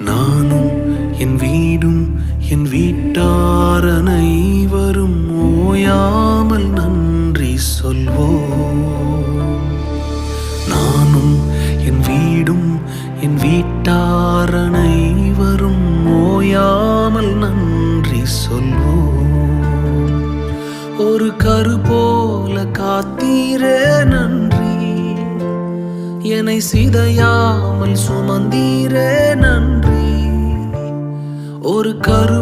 நானும் என் வீடும் என் வீட்டார் அனைவரும் ஓயாமல் நன்றி சொல்வோம். நானும் என் வீடும் என் வீட்டார் அனைவரும் ஓயாமல் நன்றி சொல்வோம். ஒரு கரு போல காத்தீரே நன்றி, என்னை சிதையாமல் சுமந்தீரே நன்றி. ஒரு கரு